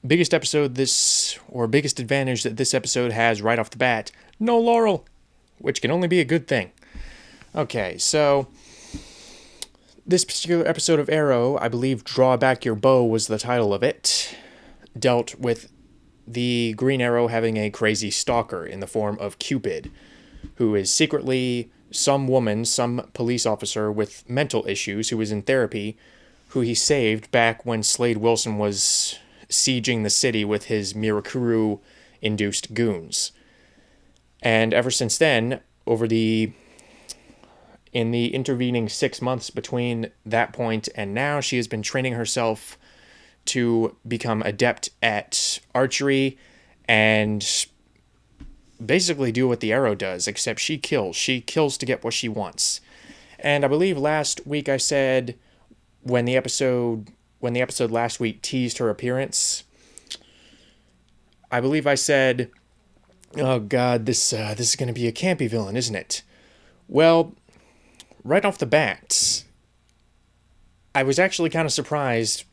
biggest episode this, or biggest advantage that this episode has right off the bat, no Laurel, which can only be a good thing. Okay, so this particular episode of Arrow, I believe Draw Back Your Bow was the title of it, dealt with the Green Arrow having a crazy stalker in the form of Cupid, who is secretly some woman, some police officer with mental issues who was in therapy, who he saved back when Slade Wilson was sieging the city with his Mirakuru-induced goons. And ever since then, in the intervening 6 months between that point and now, she has been training herself to become adept at archery and basically do what the Arrow does, except she kills. She kills to get what she wants. And I believe last week I said, when the episode last week teased her appearance, I believe I said, "Oh God, this is going to be a campy villain, isn't it?" Well, right off the bat, I was actually kind of surprised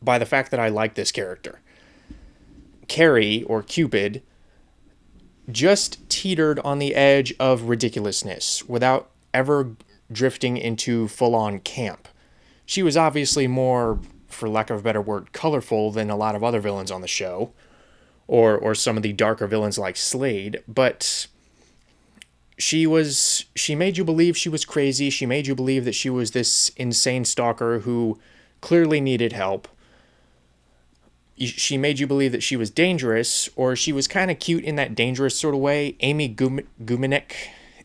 by the fact that I like this character. Carrie, or Cupid, just teetered on the edge of ridiculousness without ever drifting into full-on camp. She was obviously more, for lack of a better word, colorful than a lot of other villains on the show, or some of the darker villains like Slade, but she made you believe she was crazy. She made you believe that she was this insane stalker who clearly needed help. She made you believe that she was dangerous, or she was kind of cute in that dangerous sort of way. Amy Gumenik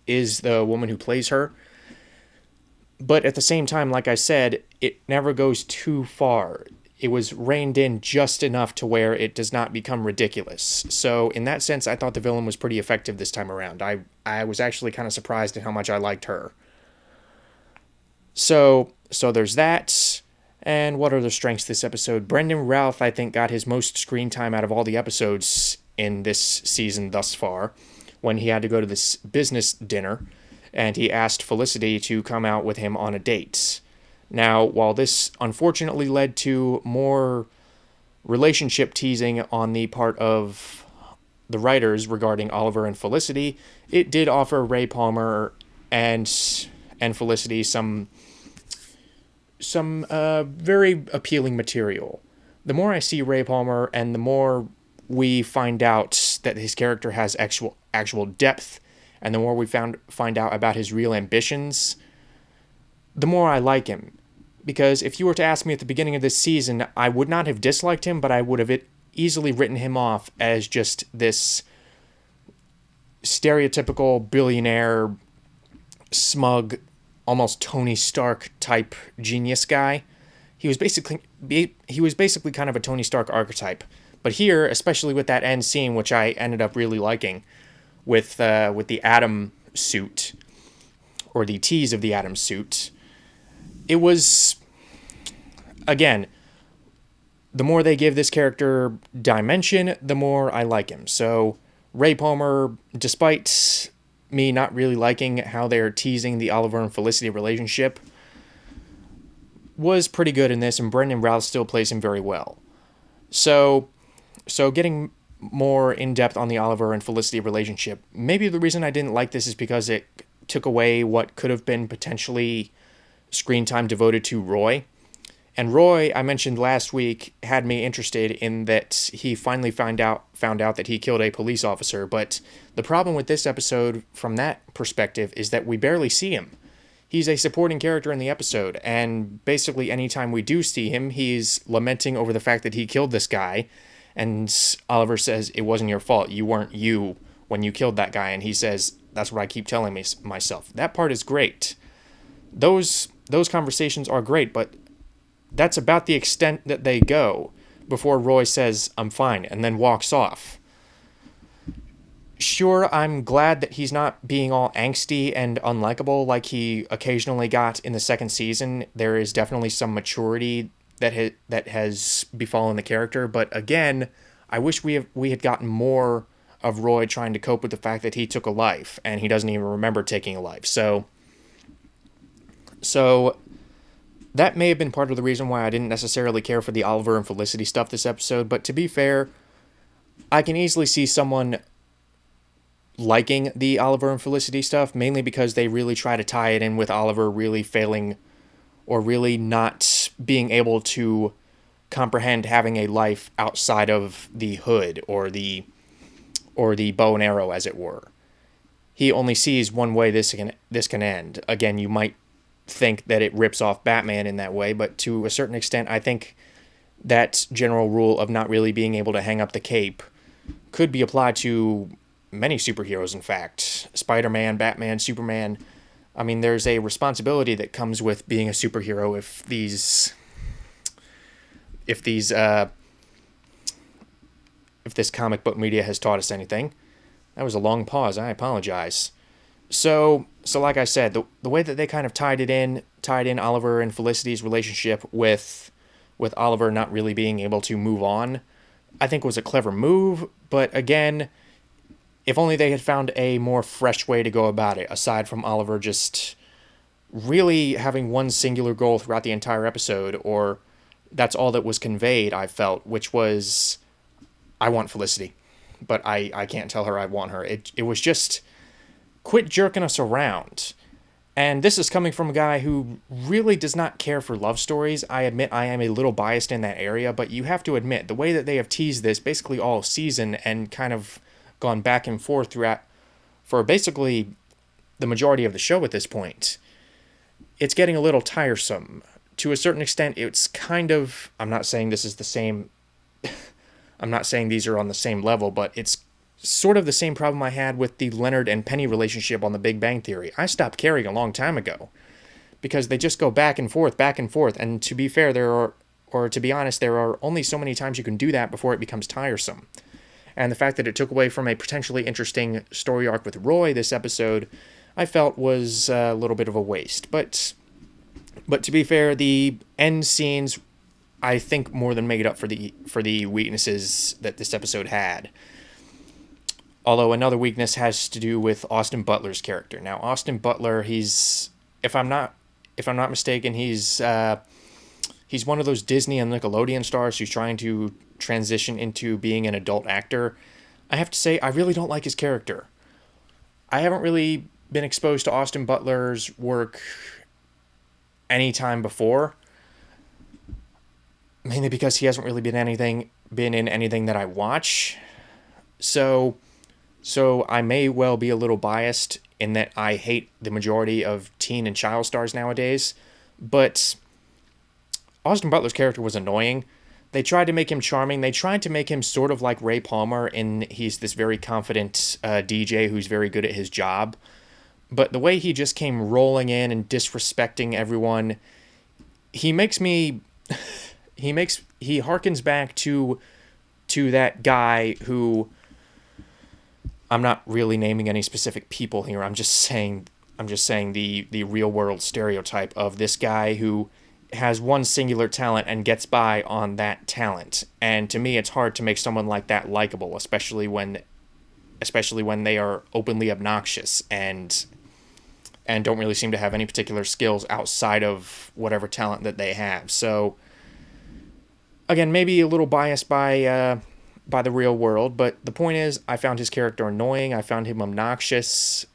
is the woman who plays her. But at the same time, like I said, it never goes too far. It was reined in just enough to where it does not become ridiculous. So in that sense, I thought the villain was pretty effective this time around. I was actually kind of surprised at how much I liked her. So there's that. And what are the strengths this episode? Brendan Routh, I think, got his most screen time out of all the episodes in this season thus far, when he had to go to this business dinner, and he asked Felicity to come out with him on a date. Now, while this unfortunately led to more relationship teasing on the part of the writers regarding Oliver and Felicity, it did offer Ray Palmer and Felicity some very appealing material. The more I see Ray Palmer, and the more we find out that his character has actual depth, and the more we find out about his real ambitions, the more I like him. Because if you were to ask me at the beginning of this season, I would not have disliked him, but I would have easily written him off as just this stereotypical billionaire, smug, almost Tony Stark type genius guy. He was basically kind of a Tony Stark archetype. But here, especially with that end scene, which I ended up really liking, with the Atom suit, or the tease of the Atom suit, it was, again, the more they give this character dimension, the more I like him. So Ray Palmer, despite me not really liking how they're teasing the Oliver and Felicity relationship, was pretty good in this, and Brendan Routh still plays him very well. So getting more in-depth on the Oliver and Felicity relationship, maybe the reason I didn't like this is because it took away what could have been potentially screen time devoted to Roy. And Roy, I mentioned last week, had me interested in that he finally found out that he killed a police officer. But the problem with this episode, from that perspective, is that we barely see him. He's a supporting character in the episode, and basically anytime we do see him, he's lamenting over the fact that he killed this guy. And Oliver says, "It wasn't your fault. You weren't you when you killed that guy." And he says, "That's what I keep telling myself." That part is great. Those conversations are great, but that's about the extent that they go before Roy says, "I'm fine," and then walks off. Sure, I'm glad that he's not being all angsty and unlikable like he occasionally got in the second season. There is definitely some maturity that has befallen the character, but again, I wish we had gotten more of Roy trying to cope with the fact that he took a life, and he doesn't even remember taking a life. So that may have been part of the reason why I didn't necessarily care for the Oliver and Felicity stuff this episode, but to be fair, I can easily see someone liking the Oliver and Felicity stuff, mainly because they really try to tie it in with Oliver really failing or really not being able to comprehend having a life outside of the hood or the bow and arrow, as it were. He only sees one way this can end. Again, you might think that it rips off Batman in that way, but to a certain extent, I think that general rule of not really being able to hang up the cape could be applied to many superheroes, in fact. Spider-Man, Batman, Superman. I mean, there's a responsibility that comes with being a superhero if this comic book media has taught us anything. That was a long pause. I apologize. So like I said, the way that they kind of tied in Oliver and Felicity's relationship with Oliver not really being able to move on, I think was a clever move. But again, if only they had found a more fresh way to go about it, aside from Oliver just really having one singular goal throughout the entire episode, or that's all that was conveyed, I felt, which was, I want Felicity, but I can't tell her I want her. It was just, quit jerking us around. And this is coming from a guy who really does not care for love stories. I admit I am a little biased in that area, but you have to admit, the way that they have teased this basically all season and kind of gone back and forth throughout for basically the majority of the show at this point, it's getting a little tiresome. To a certain extent, it's kind of, I'm not saying this is the same, I'm not saying these are on the same level, but it's sort of the same problem I had with the Leonard and Penny relationship on The Big Bang Theory. I stopped caring a long time ago because they just go back and forth, and to be fair, to be honest, there are only so many times you can do that before it becomes tiresome. And the fact that it took away from a potentially interesting story arc with Roy this episode, I felt was a little bit of a waste. But to be fair, the end scenes, I think, more than made up for the weaknesses that this episode had. Although another weakness has to do with Austin Butler's character. Now, Austin Butler, he's, if I'm not mistaken, he's one of those Disney and Nickelodeon stars who's trying to transition into being an adult actor. I have to say, I really don't like his character. I haven't really been exposed to Austin Butler's work any time before, mainly because he hasn't really been in anything that I watch. So I may well be a little biased in that I hate the majority of teen and child stars nowadays, but Austin Butler's character was annoying. They tried to make him charming. They tried to make him sort of like Ray Palmer, and he's this very confident DJ who's very good at his job. But the way he just came rolling in and disrespecting everyone, he harkens back to that guy who, I'm not really naming any specific people here. I'm just saying the real world stereotype of this guy who has one singular talent and gets by on that talent. And to me, it's hard to make someone like that likable, especially when they are openly obnoxious and don't really seem to have any particular skills outside of whatever talent that they have. So again, maybe a little biased by the real world, but the point is, I found his character annoying. I found him obnoxious.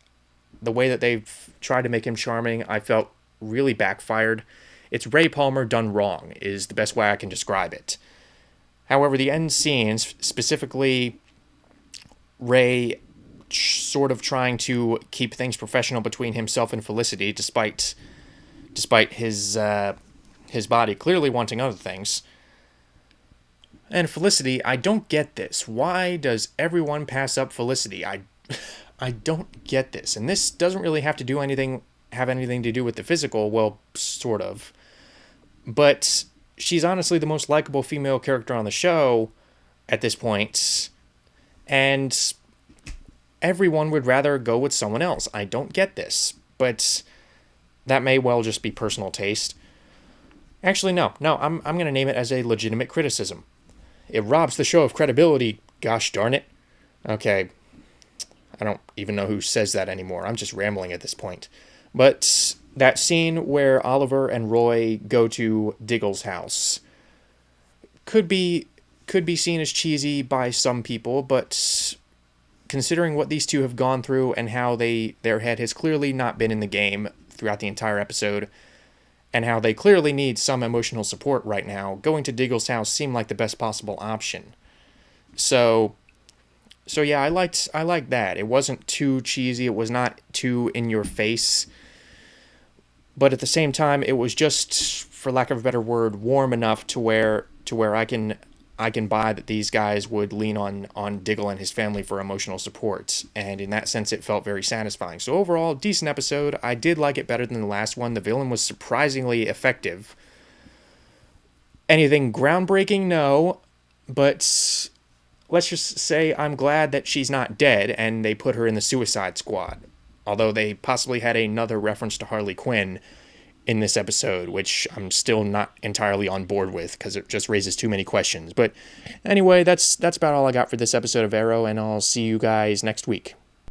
The way that they've tried to make him charming, I felt really backfired. It's Ray Palmer done wrong, is the best way I can describe it. However, the end scenes, specifically Ray sort of trying to keep things professional between himself and Felicity, despite his body clearly wanting other things. And Felicity, I don't get this. Why does everyone pass up Felicity? I don't get this. And this doesn't really have anything to do with the physical, well, sort of. But she's honestly the most likable female character on the show at this point. And everyone would rather go with someone else. I don't get this. But that may well just be personal taste. Actually, no, I'm going to name it as a legitimate criticism. It robs the show of credibility, gosh darn it. Okay, I don't even know who says that anymore. I'm just rambling at this point. But that scene where Oliver and Roy go to Diggle's house could be seen as cheesy by some people, but considering what these two have gone through and how their head has clearly not been in the game throughout the entire episode, and how they clearly need some emotional support right now, going to Diggle's house seemed like the best possible option. So yeah, I liked that. It wasn't too cheesy, it was not too in your face, but at the same time it was just, for lack of a better word, warm enough to where I can buy that these guys would lean on Diggle and his family for emotional support, and in that sense it felt very satisfying. So overall, decent episode. I did like it better than the last one. The villain was surprisingly effective. Anything groundbreaking? No, but let's just say I'm glad that she's not dead and they put her in the Suicide Squad. Although they possibly had another reference to Harley Quinn in this episode, which I'm still not entirely on board with because it just raises too many questions. But anyway, that's about all I got for this episode of Arrow, and I'll see you guys next week.